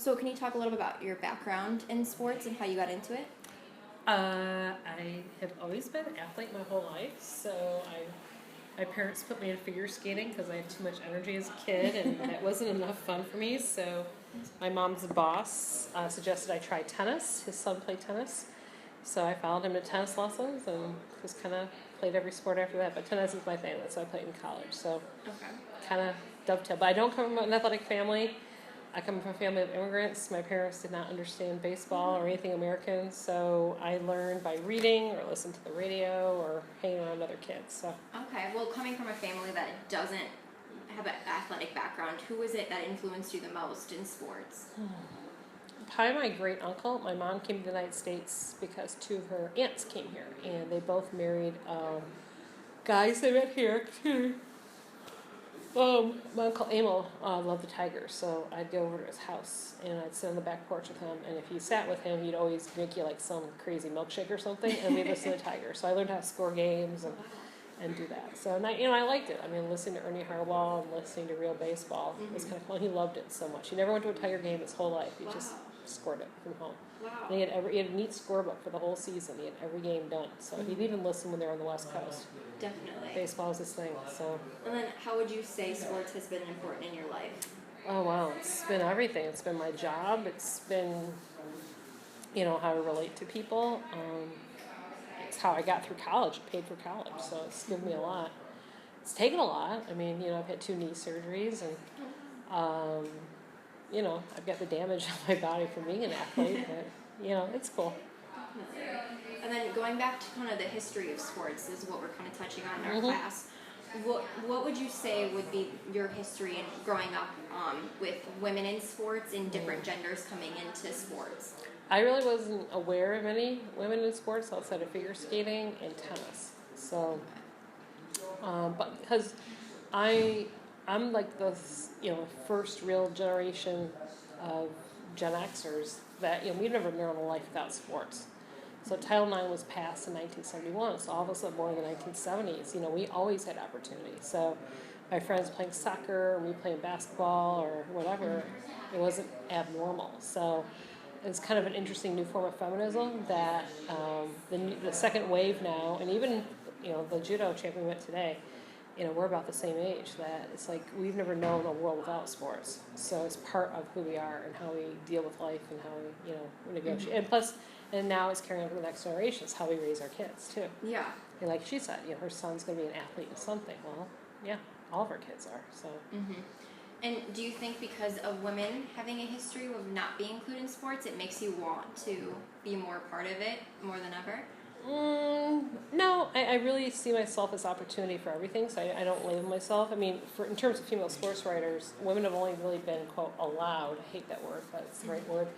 So can you talk a little bit about your background in sports and how you got into it? I have always been an athlete my whole life, so my parents put me in figure skating because I had too much energy as a kid, and that wasn't enough fun for me. So my mom's boss suggested I try tennis. His son played tennis, so I followed him to tennis lessons and just kind of played every sport after that. But tennis is my thing, so I played in college. So Okay. kind of dovetail. But I don't come from an athletic family. I come from a family of immigrants. My parents did not understand baseball or anything American, so I learned by reading or listening to the radio or hanging around other kids. So Okay. Well, coming from a family that doesn't have an athletic background, who was it that influenced you the most in sports? probably my great uncle. My mom came to the United States because two of her aunts came here, and they both married guys they met here. My Uncle Emil loved the Tigers, so I'd go over to his house and I'd sit on the back porch with him. And if you sat with him, he'd always drink you like some crazy milkshake or something, and we'd listen to the Tigers. So I learned how to score games and do that. So and I liked it. I mean, listening to Ernie Harbaugh and listening to real baseball was kind of fun. He loved it so much. He never went to a Tiger game his whole life. He just scored it from home. Wow. And he had a neat scorebook for the whole season. He had every game done. So he'd even listen when they were on the West Coast. Definitely. Baseball was his thing. So. And then, how would you say sports has been important in your life? Oh wow, it's been everything. It's been my job. It's been, how to relate to people. It's how I got through college, paid for college. So it's given me a lot. It's taken a lot. I mean, I've had 2 knee surgeries, and I've got the damage on my body from being an athlete. But it's cool. And then going back to kind of the history of sports is what we're kind of touching on in our class. What would you say would be your history in growing up with women in sports and different genders coming into sports? I really wasn't aware of any women in sports outside of figure skating and tennis. So, but because I'm like the first real generation of Gen Xers that we've never known a life without sports. So Title IX was passed in 1971, so all of us are born in the 1970s. We always had opportunity. So my friends playing soccer, me playing basketball or whatever, it wasn't abnormal. So it's kind of an interesting new form of feminism that the second wave now, and even the judo champion we met today, we're about the same age. That it's like we've never known a world without sports. So it's part of who we are and how we deal with life and how we negotiate. And plus. And now it's carrying on to the next generation. It's how we raise our kids, too. Yeah. And like she said, her son's going to be an athlete in something. Well, yeah, all of our kids are. So. And do you think because of women having a history of not being included in sports, it makes you want to be more part of it more than ever? No, I really see myself as opportunity for everything, so I don't label myself. I mean, in terms of female sports writers, women have only really been, quote, allowed, I hate that word, but it's the right word,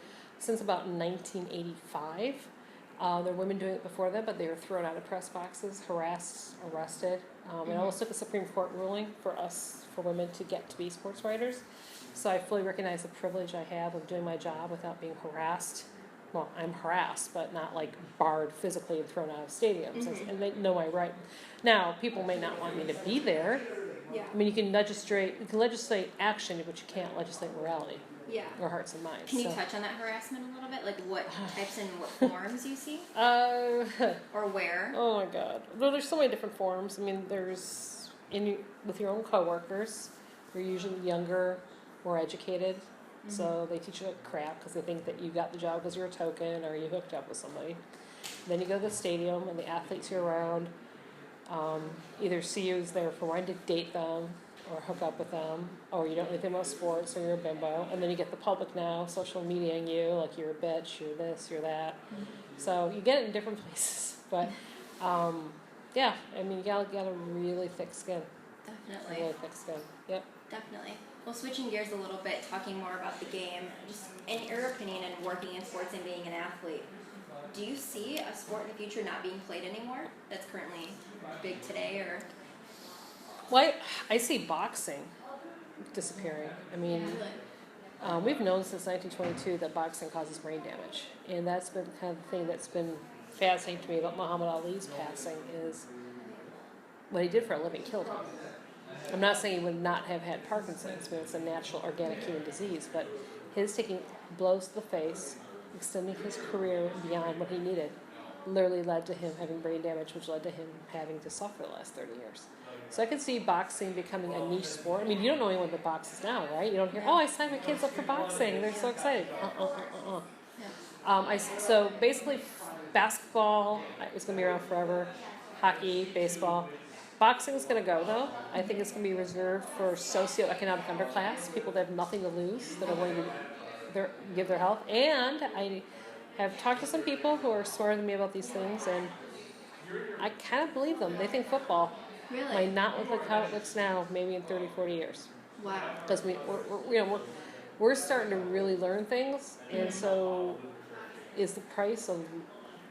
since about 1985. There were women doing it before that, but they were thrown out of press boxes, harassed, arrested. It almost took a Supreme Court ruling for women to get to be sports writers. So I fully recognize the privilege I have of doing my job without being harassed. Well, I'm harassed, but not like barred physically and thrown out of stadiums. And they know my right. Now, people may not want me to be there. Yeah. I mean, you can legislate action, but you can't legislate morality. Yeah. Or hearts and minds. Can you touch on that harassment a little bit? Like what types and what forms you see? Or where? Oh my God. Well, there's so many different forms. I mean, there's with your own coworkers. You're usually younger, more educated. So they teach you like crap because they think that you got the job because you're a token or you hooked up with somebody. Then you go to the stadium and the athletes you're around either see you as there for wanting to date them or hook up with them, or you don't know anything about sports, or you're a bimbo. And then you get the public now, social mediaing you, like you're a bitch, you're this, you're that. So you get it in different places. But, yeah, I mean, you got a really thick skin. Definitely. A really thick skin, yep. Definitely. Well, switching gears a little bit, talking more about the game, just in your opinion and working in sports and being an athlete, do you see a sport in the future not being played anymore that's currently big today, or... Well, I see boxing disappearing. I mean, we've known since 1922 that boxing causes brain damage. And that's been kind of the thing that's been fascinating to me about Muhammad Ali's passing is what he did for a living killed him. I'm not saying he would not have had Parkinson's, but it's a natural organic human disease, but his taking blows to the face, extending his career beyond what he needed, literally led to him having brain damage, which led to him having to suffer the last 30 years. So I could see boxing becoming a niche sport. I mean, you don't know anyone that boxes now, right? You don't hear, oh, I signed my kids up for boxing. They're so excited. Yeah. So basically, basketball is going to be around forever. Hockey, baseball. Boxing is going to go, though. I think it's going to be reserved for socioeconomic underclass, people that have nothing to lose, that are willing to give their health. And I have talked to some people who are smarter than me about these things, and I kind of believe them. They think football Really? might not look like how it looks now, maybe in 30, 40 years. Wow. Because we're starting to really learn things, and so is the price of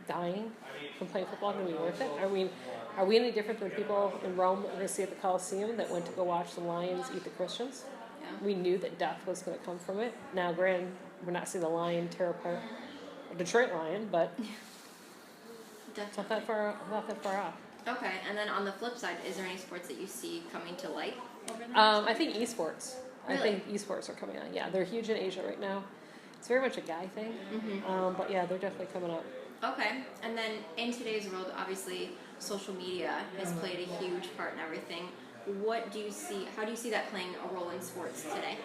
dying from playing football going to be worth it? Are we any different than people in Rome that we're going to see at the Colosseum that went to go watch the lions eat the Christians? Yeah. We knew that death was going to come from it. Now, granted, we're not seeing the lion tear apart a Detroit lion, but it's not that far off. Okay, and then on the flip side, is there any sports that you see coming to light over the next I think esports. Really? I think esports are coming on. Yeah, they're huge in Asia right now. It's very much a guy thing, but yeah, they're definitely coming up. Okay, and then in today's world, obviously, social media has played a huge part in everything. What do you see? How do you see that playing a role in sports today?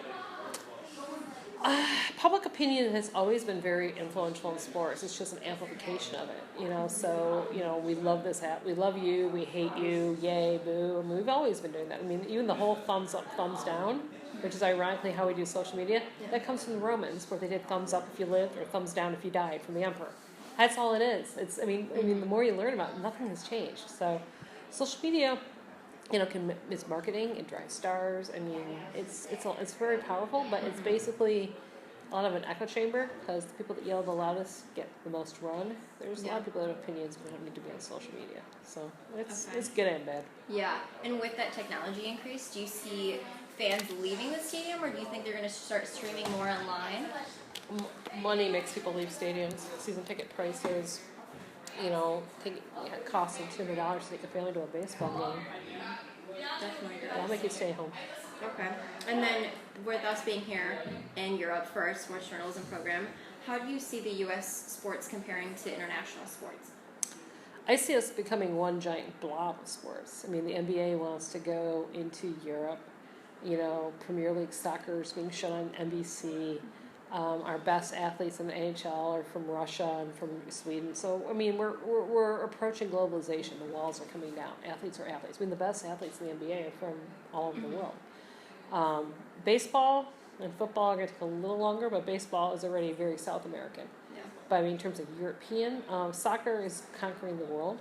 Public opinion has always been very influential in sports. It's just an amplification of it, you know. So, you know, we love this app, we love you, we hate you, yay, boo. I mean, we've always been doing that. I mean, even the whole thumbs up, thumbs down, which is ironically how we do social media, that comes from the Romans, where they did thumbs up if you lived or thumbs down if you died, from the emperor. That's all it is. I mean, the more you learn about it, nothing has changed. So, social media, you know, it's marketing. It drives stars. I mean, it's very powerful, but it's basically a lot of an echo chamber, because the people that yell the loudest get the most run. There's a lot of people that have opinions, but don't need to be on social media. So it's good and bad. Yeah, and with that technology increase, do you see fans leaving the stadium, or do you think they're going to start streaming more online? Money makes people leave stadiums. Season ticket prices, you know, cost them $200 to take a family to a baseball game. Definitely does. That'll make you stay home. Okay. And then, with us being here in Europe for our sports journalism program, how do you see the U.S. sports comparing to international sports? I see us becoming one giant blob of sports. I mean, the NBA wants to go into Europe. You know, Premier League soccer is being shown on NBC. Our best athletes in the NHL are from Russia and from Sweden. So, I mean, we're approaching globalization. The walls are coming down. Athletes are athletes. I mean, the best athletes in the NBA are from all over the world. Baseball and football are going to take a little longer, but baseball is already very South American. Yeah. But I mean, in terms of European, soccer is conquering the world.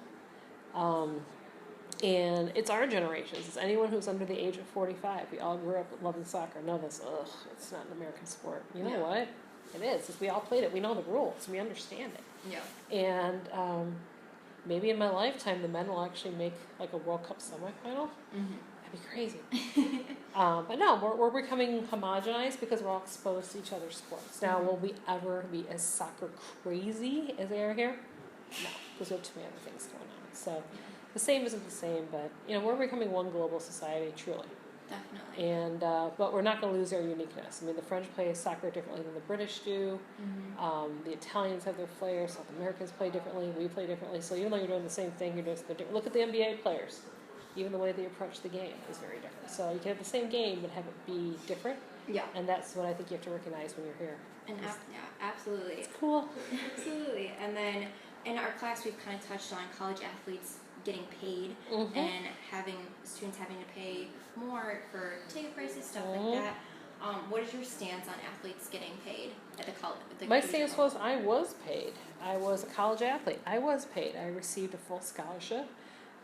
And it's our generation. It's anyone who's under the age of 45. We all grew up loving soccer. Know this. Ugh, it's not an American sport. You know what? It is. We all played it. We know the rules. We understand it. Yeah. And maybe in my lifetime, the men will actually make like a World Cup semifinal. That'd be crazy. But no, we're becoming homogenized because we're all exposed to each other's sports. Now, will we ever be as soccer crazy as they are here? No, because we have too many other things going on. So the same isn't the same, but you know, we're becoming one global society, truly. Definitely. And but we're not going to lose our uniqueness. I mean, the French play soccer differently than the British do. The Italians have their flair. South Americans play differently. We play differently. So even though you're doing the same thing, you're just different. Look at the NBA players. Even the way they approach the game is very different. So you can have the same game, but have it be different. Yeah. And that's what I think you have to recognize when you're here. And absolutely. It's cool. Absolutely. And then in our class, we've kind of touched on college athletes getting paid and students having to pay more for ticket prices, stuff like that. What is your stance on athletes getting paid at the college? My stance was I was paid. I was a college athlete. I was paid. I received a full scholarship.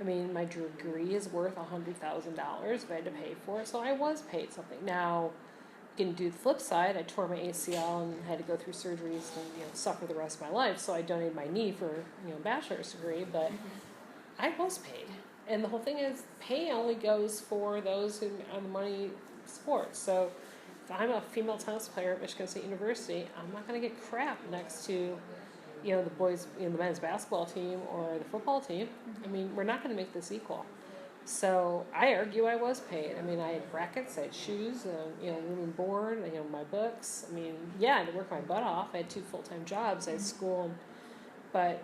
I mean, my degree is worth $100,000 if I had to pay for it, so I was paid something. Now, you can do the flip side. I tore my ACL and had to go through surgeries and suffer the rest of my life, so I donated my knee for a bachelor's degree, but I was paid. And the whole thing is, pay only goes for those who are the money sports. So if I'm a female tennis player at Michigan State University, I'm not going to get crap next to the boys, the men's basketball team or the football team. I mean, we're not going to make this equal. So I argue I was paid. I mean, I had brackets, I had shoes, room and board, my books. I mean, yeah, I had to work my butt off. I had 2 full-time jobs. I had school, but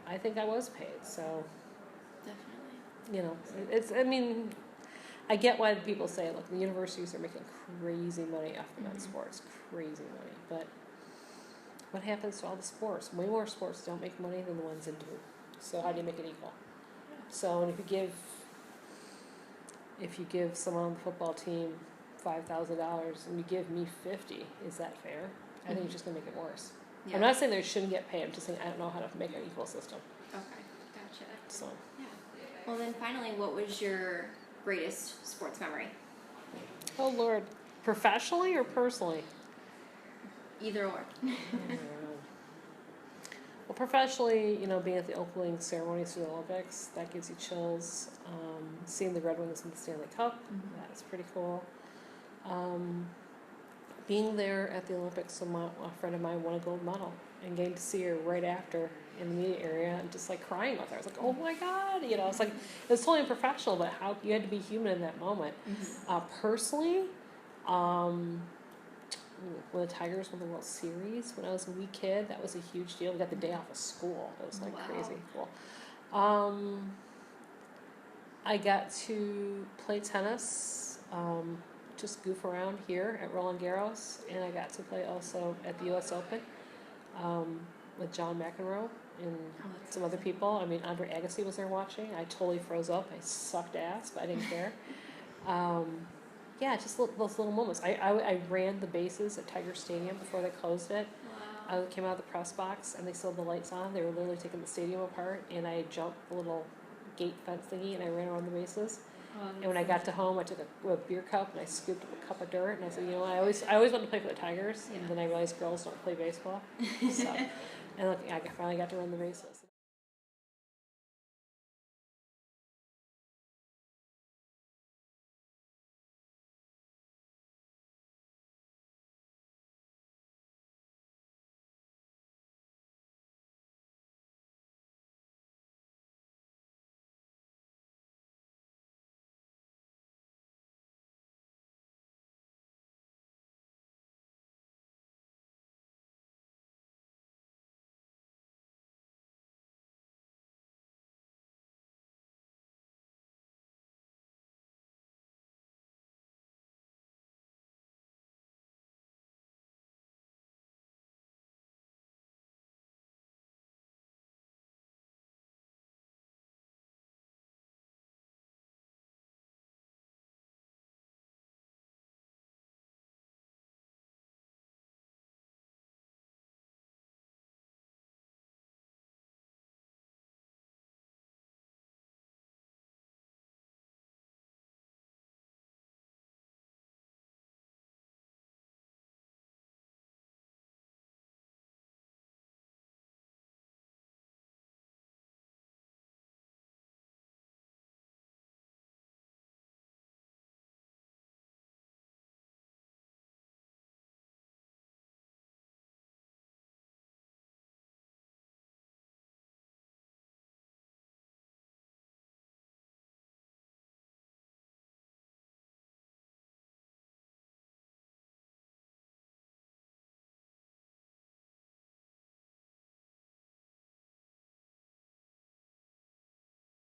I think I was paid. So, Definitely. it's. I mean, I get why people say, look, the universities are making crazy money off the men's sports, crazy money. But what happens to all the sports? Way more sports don't make money than the ones that do. So how do you make it equal? So and if you give someone on the football team $5,000 and you give me $50, is that fair? I think it's just gonna make it worse. Yeah. I'm not saying they shouldn't get paid. I'm just saying I don't know how to make an equal system. Okay, gotcha. So Yeah. Well, then finally, what was your greatest sports memory? oh Lord, professionally or personally? Either or. Well, professionally, being at the opening ceremonies for the Olympics, that gives you chills. Seeing the Red Wings in the Stanley Cup, that's pretty cool. Being there at the Olympics, a friend of mine won a gold medal, and getting to see her right after in the media area and just like crying with her. I was like, oh my God, it's like, it's totally unprofessional, but how you had to be human in that moment. Personally, when the Tigers won the World Series when I was a wee kid, that was a huge deal. We got the day off of school. It was like crazy cool. I got to play tennis, just goof around here at Roland Garros, and I got to play also at the U.S. Open with John McEnroe and some other people. I mean, Andre Agassi was there watching. I totally froze up. I sucked ass, but I didn't care. Yeah, just those little moments. I ran the bases at Tiger Stadium before they closed it. Wow. I came out of the press box and they still had the lights on. They were literally taking the stadium apart, and I jumped the little gate fence thingy and I ran around the bases. And when I got to home, I took a beer cup and I scooped up a cup of dirt and I said, I always wanted to play for the Tigers, and then I realized girls don't play baseball. So, and look, I finally got to run the bases.